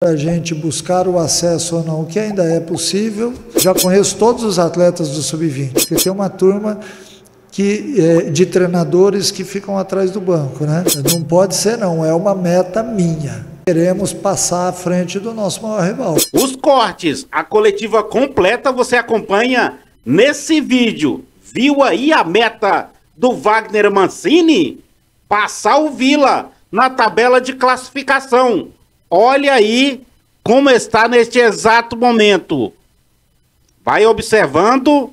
A gente buscar o acesso ou não, que ainda é possível. Já conheço todos os atletas do Sub-20, porque tem uma turma de treinadores que ficam atrás do banco, né? Não pode ser não, é uma meta minha. Queremos passar à frente do nosso maior rival. Os cortes, a coletiva completa você acompanha nesse vídeo. Viu aí a meta do Wagner Mancini? Passar o Vila na tabela de classificação. Olha aí como está neste exato momento. Vai observando.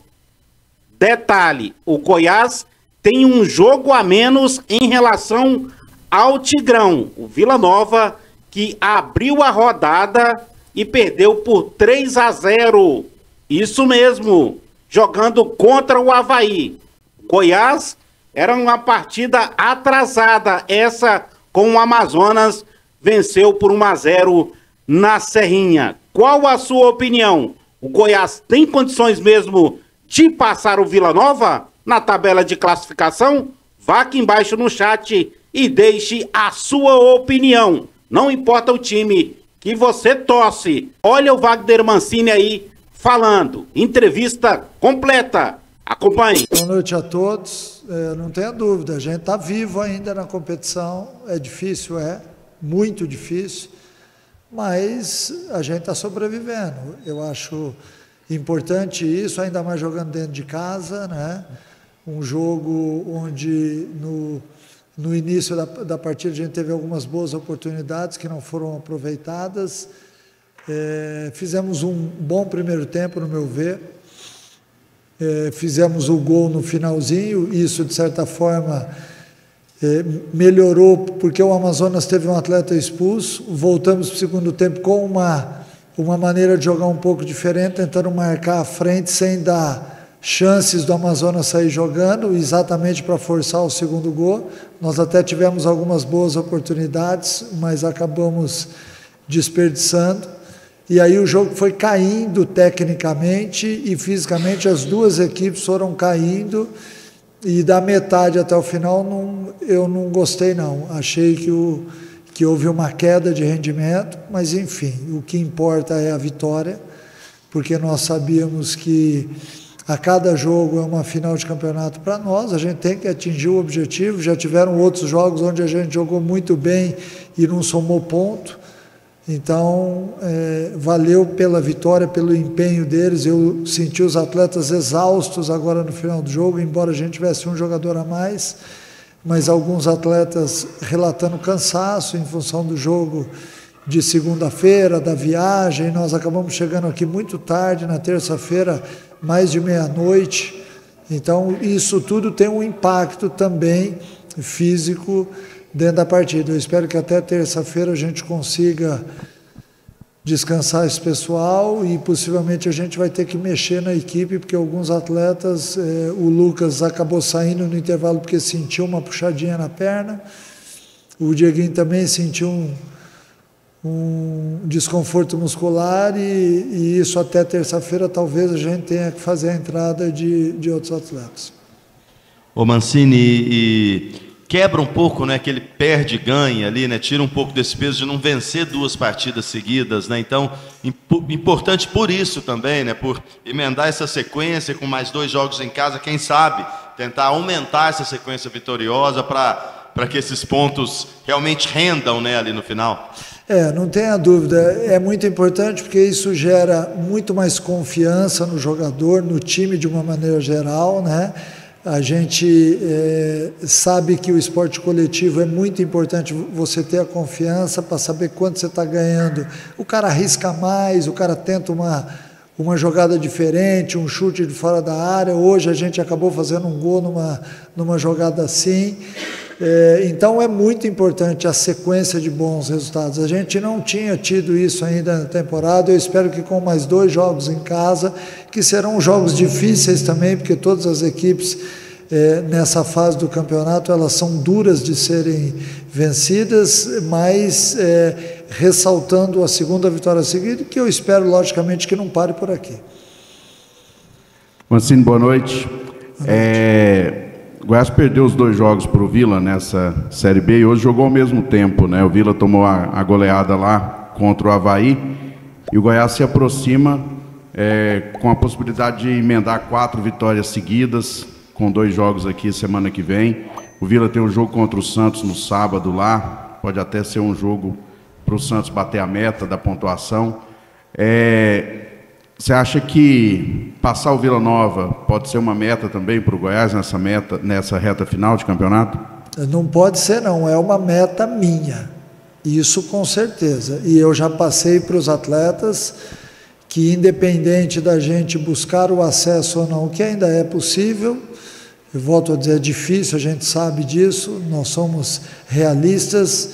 Detalhe, o Goiás tem um jogo a menos em relação ao Tigrão. O Vila Nova que abriu a rodada e perdeu por 3-0. Isso mesmo, jogando contra o Avaí. Goiás era uma partida atrasada. Essa com o Amazonas venceu por 1-0 na Serrinha. Qual a sua opinião? O Goiás tem condições mesmo de passar o Vila Nova na tabela de classificação? Vá aqui embaixo no chat e deixe a sua opinião. Não importa o time que você torce. Olha o Wagner Mancini aí falando. Entrevista completa. Acompanhe. Boa noite a todos. Não tenha dúvida, a gente está vivo ainda na competição. É difícil, muito difícil, mas a gente está sobrevivendo. Eu acho importante isso, ainda mais jogando dentro de casa, né? Um jogo onde no início da partida a gente teve algumas boas oportunidades que não foram aproveitadas. Fizemos um bom primeiro tempo, no meu ver. Fizemos o gol no finalzinho, isso de certa forma melhorou, porque o Amazonas teve um atleta expulso. Voltamos para o segundo tempo com uma maneira de jogar um pouco diferente, tentando marcar à frente sem dar chances do Amazonas sair jogando, exatamente para forçar o segundo gol. Nós até tivemos algumas boas oportunidades, mas acabamos desperdiçando. E aí o jogo foi caindo tecnicamente e fisicamente, as duas equipes foram caindo, e da metade até o final eu não gostei não. Achei que houve uma queda de rendimento, mas enfim, o que importa é a vitória, porque nós sabíamos que a cada jogo é uma final de campeonato para nós, a gente tem que atingir o objetivo. Já tiveram outros jogos onde a gente jogou muito bem e não somou ponto, então valeu pela vitória, pelo empenho deles. Eu senti os atletas exaustos agora no final do jogo, embora a gente tivesse um jogador a mais, mas alguns atletas relatando cansaço em função do jogo de segunda-feira, da viagem. Nós acabamos chegando aqui muito tarde, na terça-feira, mais de meia-noite. Então, isso tudo tem um impacto também físico dentro da partida. Eu espero que até terça-feira a gente consiga descansar esse pessoal e possivelmente a gente vai ter que mexer na equipe, porque alguns atletas, o Lucas acabou saindo no intervalo porque sentiu uma puxadinha na perna, o Dieguinho também sentiu um desconforto muscular, e isso até terça-feira talvez a gente tenha que fazer a entrada de outros atletas. Ô Mancini, e quebra um pouco, né, que ele perde e ganha ali, né, tira um pouco desse peso de não vencer duas partidas seguidas, né? Então, importante por isso também, né, por emendar essa sequência com mais 2 jogos em casa, quem sabe tentar aumentar essa sequência vitoriosa para que esses pontos realmente rendam, né, ali no final. Não tenha dúvida, é muito importante, porque isso gera muito mais confiança no jogador, no time de uma maneira geral, né? A gente sabe que o esporte coletivo é muito importante, você ter a confiança para saber quanto você está ganhando. O cara arrisca mais, o cara tenta uma jogada diferente, um chute de fora da área. Hoje a gente acabou fazendo um gol numa jogada assim. Então é muito importante a sequência de bons resultados. A gente não tinha tido isso ainda na temporada. Eu espero que com mais 2 jogos em casa, que serão jogos difíceis também, porque todas as equipes nessa fase do campeonato elas são duras de serem vencidas, mas ressaltando a segunda vitória seguida, que eu espero logicamente que não pare por aqui. Mancini, boa noite. O Goiás perdeu os 2 jogos para o Vila nessa Série B e hoje jogou ao mesmo tempo, né? O Vila tomou a goleada lá contra o Avaí. E o Goiás se aproxima com a possibilidade de emendar 4 vitórias seguidas, com 2 jogos aqui semana que vem. O Vila tem um jogo contra o Santos no sábado lá, pode até ser um jogo para o Santos bater a meta da pontuação. Você acha que passar o Vila Nova pode ser uma meta também para o Goiás nessa reta final de campeonato? Não pode ser, não. É uma meta minha. Isso com certeza. E eu já passei para os atletas que, independente da gente buscar o acesso ou não, que ainda é possível, eu volto a dizer, é difícil, a gente sabe disso, nós somos realistas,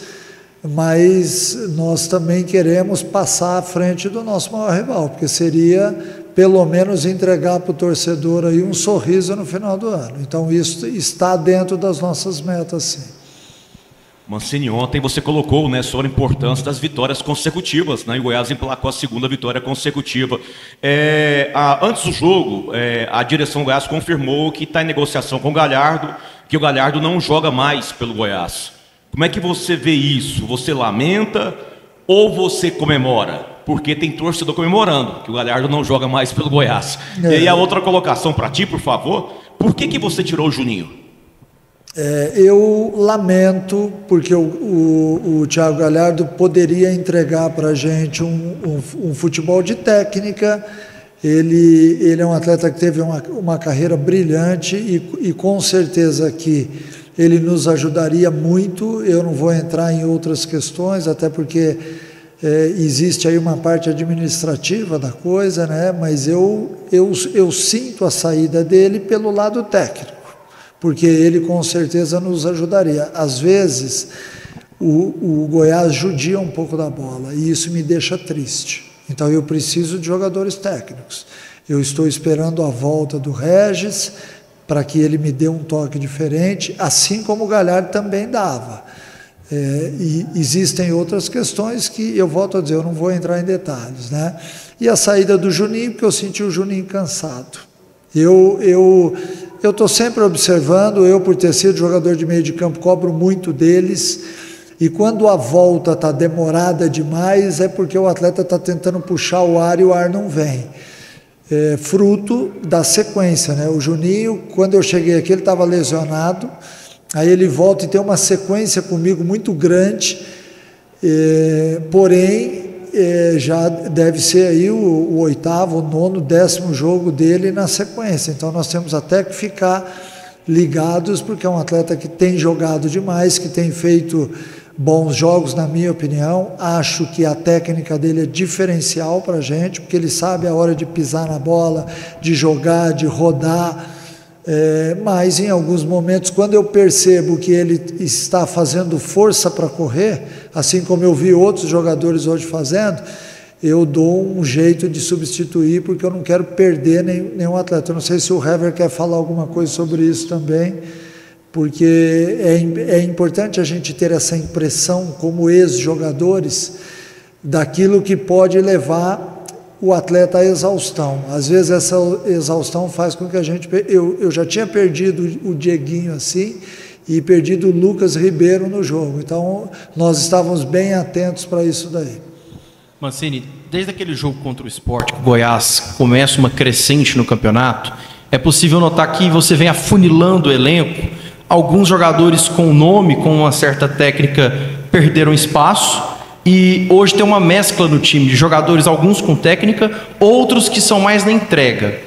mas nós também queremos passar à frente do nosso maior rival, porque seria pelo menos entregar para o torcedor aí um sorriso no final do ano. Então isso está dentro das nossas metas, sim. Mancini, ontem você colocou, né, sobre a importância das vitórias consecutivas, né, e o Goiás emplacou a 2ª vitória consecutiva. Antes do jogo, a direção do Goiás confirmou que está em negociação com o Galhardo, que o Galhardo não joga mais pelo Goiás. Como é que você vê isso? Você lamenta ou você comemora? Porque tem torcedor comemorando que o Galhardo não joga mais pelo Goiás. E aí a outra colocação para ti, por favor, por que você tirou o Juninho? Eu lamento, porque o Thiago Galhardo poderia entregar para a gente um futebol de técnica. Ele é um atleta que teve uma carreira brilhante e com certeza que ele nos ajudaria muito. Eu não vou entrar em outras questões, até porque existe aí uma parte administrativa da coisa, né? Mas eu sinto a saída dele pelo lado técnico, porque ele com certeza nos ajudaria. Às vezes, o Goiás judia um pouco da bola, e isso me deixa triste. Então, eu preciso de jogadores técnicos. Eu estou esperando a volta do Regis, para que ele me dê um toque diferente, assim como o Galhardo também dava. E existem outras questões que, eu volto a dizer, eu não vou entrar em detalhes, né? E a saída do Juninho, porque eu senti o Juninho cansado. Eu estou sempre observando, eu por ter sido jogador de meio de campo, cobro muito deles, e quando a volta está demorada demais, é porque o atleta está tentando puxar o ar e o ar não vem. Fruto da sequência, né? O Juninho, quando eu cheguei aqui, ele estava lesionado, aí ele volta e tem uma sequência comigo muito grande, porém, já deve ser aí o 8º, o 9º, 10º jogo dele na sequência. Então nós temos até que ficar ligados, porque é um atleta que tem jogado demais, que tem feito bons jogos, na minha opinião. Acho que a técnica dele é diferencial para a gente, porque ele sabe a hora de pisar na bola, de jogar, de rodar. Mas em alguns momentos, quando eu percebo que ele está fazendo força para correr, assim como eu vi outros jogadores hoje fazendo, eu dou um jeito de substituir, porque eu não quero perder nenhum atleta. Eu não sei se o Hever quer falar alguma coisa sobre isso também, porque é importante a gente ter essa impressão como ex-jogadores daquilo que pode levar o atleta à exaustão. Às vezes essa exaustão faz com que a gente... Eu já tinha perdido o Dieguinho assim, e perdido o Lucas Ribeiro no jogo. Então, nós estávamos bem atentos para isso daí. Mancini, desde aquele jogo contra o Sport, que o Goiás começa uma crescente no campeonato, é possível notar que você vem afunilando o elenco. Alguns jogadores com nome, com uma certa técnica, perderam espaço, e hoje tem uma mescla no time de jogadores, alguns com técnica, outros que são mais na entrega.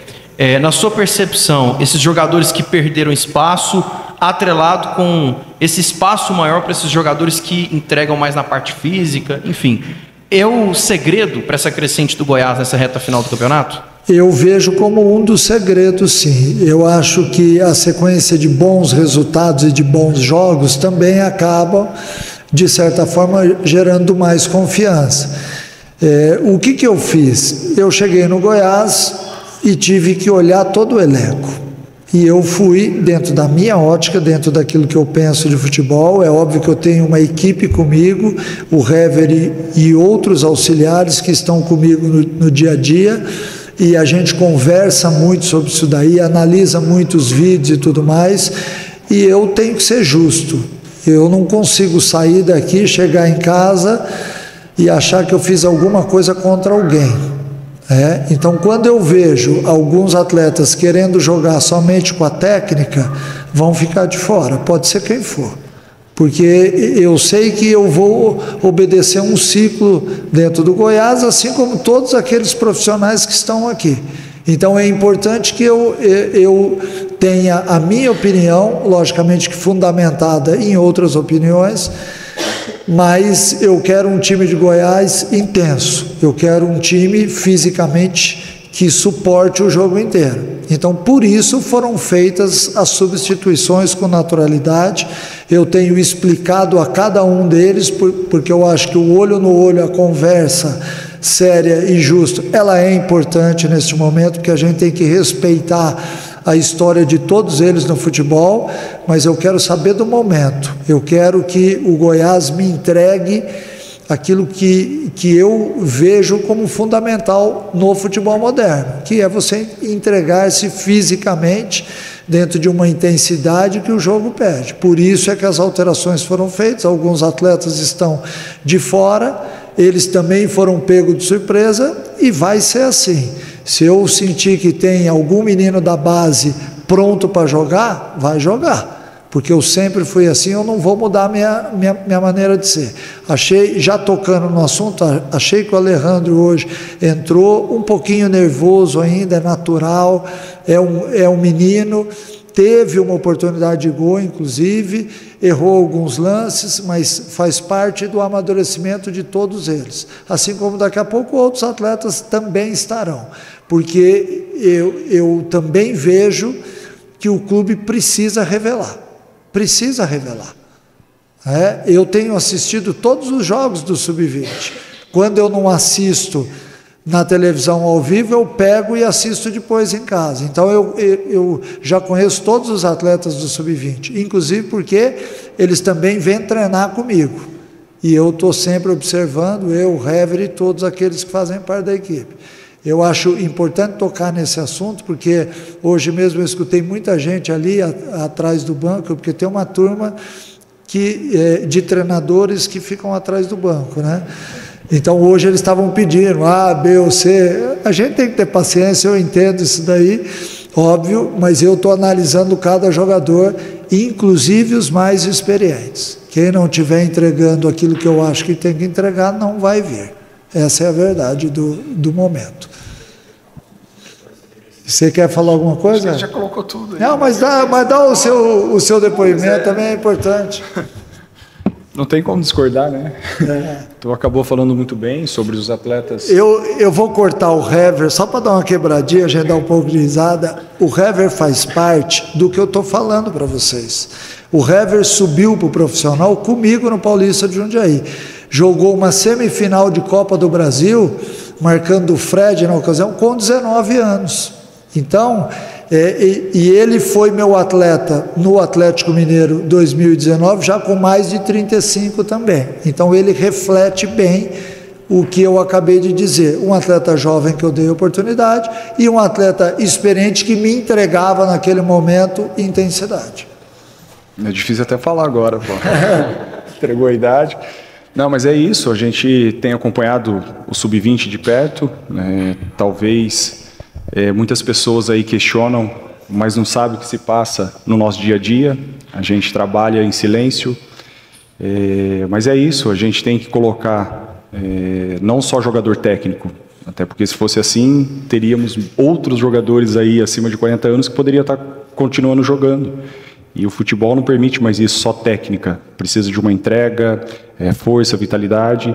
Na sua percepção, esses jogadores que perderam espaço, atrelado com esse espaço maior para esses jogadores que entregam mais na parte física, enfim, é o segredo para essa crescente do Goiás nessa reta final do campeonato? Eu vejo como um dos segredos, sim. Eu acho que a sequência de bons resultados e de bons jogos também acabam, de certa forma, gerando mais confiança. O que eu fiz? Eu cheguei no Goiás e tive que olhar todo o elenco. E eu fui, dentro da minha ótica, dentro daquilo que eu penso de futebol. É óbvio que eu tenho uma equipe comigo, o Hever e outros auxiliares que estão comigo no dia a dia, e a gente conversa muito sobre isso daí, analisa muitos vídeos e tudo mais, e eu tenho que ser justo. Eu não consigo sair daqui, chegar em casa e achar que eu fiz alguma coisa contra alguém. Então, quando eu vejo alguns atletas querendo jogar somente com a técnica, vão ficar de fora, pode ser quem for, porque eu sei que eu vou obedecer um ciclo dentro do Goiás, assim como todos aqueles profissionais que estão aqui. Então é importante que eu tenha a minha opinião, logicamente que fundamentada em outras opiniões, mas eu quero um time de Goiás intenso, eu quero um time fisicamente que suporte o jogo inteiro. Então, por isso foram feitas as substituições com naturalidade. Eu tenho explicado a cada um deles, porque eu acho que o olho no olho, a conversa séria e justa, ela é importante neste momento, porque a gente tem que respeitar a história de todos eles no futebol, mas eu quero saber do momento. Eu quero que o Goiás me entregue aquilo que eu vejo como fundamental no futebol moderno, que é você entregar-se fisicamente dentro de uma intensidade que o jogo pede. Por isso é que as alterações foram feitas, alguns atletas estão de fora, eles também foram pegos de surpresa, e vai ser assim. Se eu sentir que tem algum menino da base pronto para jogar, vai jogar, porque eu sempre fui assim, eu não vou mudar minha maneira de ser. Já tocando no assunto, achei que o Alejandro hoje entrou um pouquinho nervoso ainda, é natural, é um menino, teve uma oportunidade de gol, inclusive, errou alguns lances, mas faz parte do amadurecimento de todos eles. Assim como daqui a pouco outros atletas também estarão, porque eu também vejo que o clube precisa revelar. Precisa revelar. Eu tenho assistido todos os jogos do Sub-20. Quando eu não assisto na televisão ao vivo, eu pego e assisto depois em casa. Então eu já conheço todos os atletas do Sub-20, inclusive porque eles também vêm treinar comigo. E eu estou sempre observando, o Hever e todos aqueles que fazem parte da equipe. Eu acho importante tocar nesse assunto, porque hoje mesmo eu escutei muita gente ali atrás do banco, porque tem uma turma de treinadores que ficam atrás do banco, né? Então hoje eles estavam pedindo A, B ou C. A gente tem que ter paciência, eu entendo isso daí, óbvio, mas eu estou analisando cada jogador, inclusive os mais experientes. Quem não estiver entregando aquilo que eu acho que tem que entregar, não vai vir. Essa é a verdade do momento. Você quer falar alguma coisa? Você já colocou tudo aí. Não, mas dá o seu depoimento, também é importante. Não tem como discordar, né? Tu acabou falando muito bem sobre os atletas. Eu vou cortar o Hever, só para dar uma quebradinha, a gente dar um pouco de risada. O Hever faz parte do que eu estou falando para vocês. O Hever subiu para o profissional comigo no Paulista de Jundiaí. Jogou uma semifinal de Copa do Brasil, marcando o Fred na ocasião, com 19 anos. Então, e ele foi meu atleta no Atlético Mineiro 2019, já com mais de 35 também. Então, ele reflete bem o que eu acabei de dizer. Um atleta jovem que eu dei oportunidade e um atleta experiente que me entregava naquele momento intensidade. É difícil até falar agora, pô. Entregou a idade. Não, mas é isso, a gente tem acompanhado o Sub-20 de perto, né? Talvez muitas pessoas aí questionam, mas não sabem o que se passa no nosso dia a dia, a gente trabalha em silêncio, mas é isso, a gente tem que colocar não só jogador técnico, até porque se fosse assim, teríamos outros jogadores aí acima de 40 anos que poderiam estar continuando jogando. E o futebol não permite mais isso, só técnica. Precisa de uma entrega, força, vitalidade,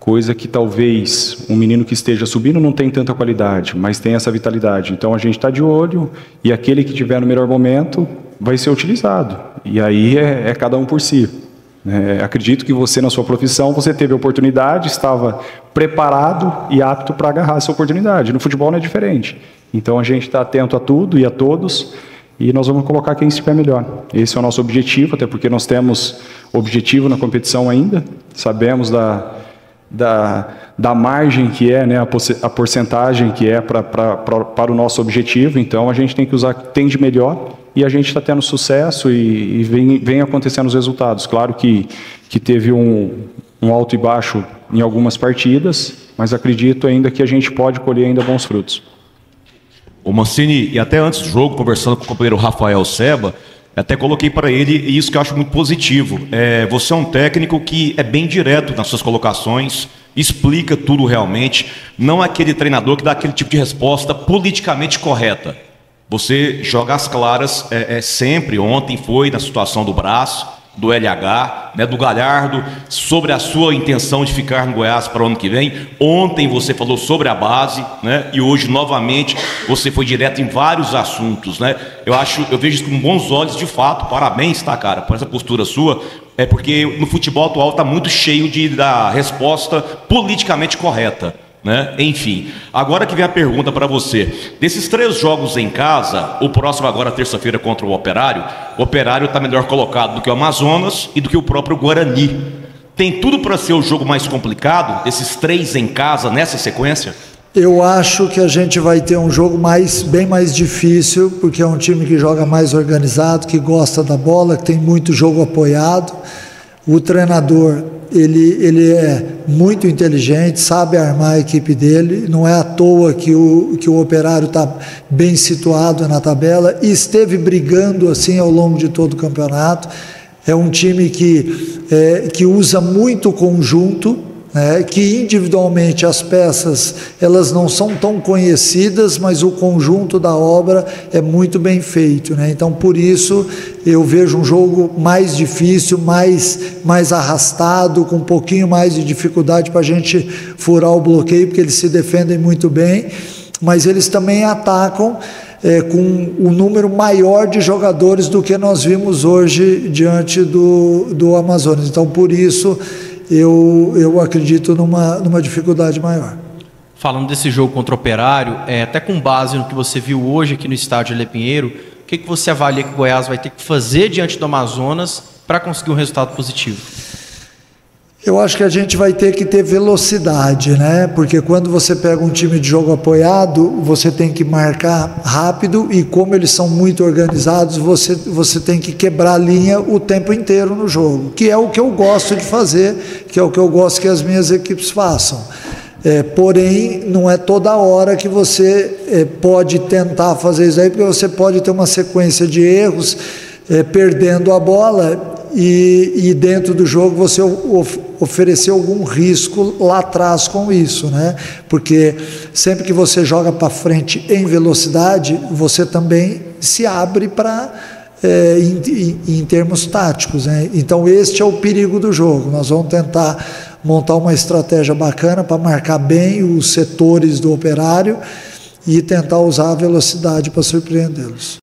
coisa que talvez um menino que esteja subindo não tem tanta qualidade, mas tem essa vitalidade. Então a gente está de olho e aquele que tiver no melhor momento vai ser utilizado. E aí é cada um por si. Acredito que você, na sua profissão, você teve a oportunidade, estava preparado e apto para agarrar essa oportunidade. No futebol não é diferente. Então a gente está atento a tudo e a todos. E nós vamos colocar quem estiver melhor. Esse é o nosso objetivo, até porque nós temos objetivo na competição ainda, sabemos da margem que é, né, a porcentagem que é para o nosso objetivo, então a gente tem que usar o que tem de melhor e a gente está tendo sucesso e vem acontecendo os resultados. Claro que teve um alto e baixo em algumas partidas, mas acredito ainda que a gente pode colher ainda bons frutos. O Mancini, e até antes do jogo, conversando com o companheiro Rafael Seba, até coloquei para ele, e isso que eu acho muito positivo. Você é um técnico que é bem direto nas suas colocações, explica tudo realmente, não é aquele treinador que dá aquele tipo de resposta politicamente correta. Você joga as claras sempre. Ontem foi na situação do braço, do LH, né, do Galhardo, sobre a sua intenção de ficar no Goiás para o ano que vem. Ontem você falou sobre a base, né, e hoje novamente você foi direto em vários assuntos, né? Eu vejo isso com bons olhos, de fato. Parabéns, tá, cara, por essa postura sua. Porque no futebol atual está muito cheio da resposta politicamente correta, né? Enfim, agora que vem a pergunta para você. Desses 3 jogos em casa, o próximo agora terça-feira contra o Operário está melhor colocado do que o Amazonas e do que o próprio Guarani. Tem tudo para ser o jogo mais complicado, desses 3 em casa, nessa sequência? Eu acho que a gente vai ter um jogo bem mais difícil, porque é um time que joga mais organizado, que gosta da bola, que tem muito jogo apoiado. O treinador, ele é muito inteligente, sabe armar a equipe dele. Não é à toa que o Operário está bem situado na tabela e esteve brigando assim ao longo de todo o campeonato. É um time que usa muito conjunto, que individualmente as peças elas não são tão conhecidas, mas o conjunto da obra é muito bem feito, né? Então por isso eu vejo um jogo mais difícil, mais arrastado, com um pouquinho mais de dificuldade para a gente furar o bloqueio, porque eles se defendem muito bem, mas eles também atacam com um número maior de jogadores do que nós vimos hoje diante do Amazonas. Então por isso eu acredito numa dificuldade maior. Falando desse jogo contra o Operário, até com base no que você viu hoje aqui no estádio Ilê Pinheiro, o que você avalia que o Goiás vai ter que fazer diante do Amazonas para conseguir um resultado positivo? Eu acho que a gente vai ter que ter velocidade, né? Porque quando você pega um time de jogo apoiado, você tem que marcar rápido e como eles são muito organizados, você tem que quebrar a linha o tempo inteiro no jogo, que é o que eu gosto de fazer, que é o que eu gosto que as minhas equipes façam. Porém, não é toda hora que você pode tentar fazer isso aí, porque você pode ter uma sequência de erros, perdendo a bola e dentro do jogo você oferecer algum risco lá atrás com isso, né? Porque sempre que você joga para frente em velocidade, você também se abre para em termos táticos, né? Então este é o perigo do jogo. Nós vamos tentar montar uma estratégia bacana para marcar bem os setores do Operário e tentar usar a velocidade para surpreendê-los.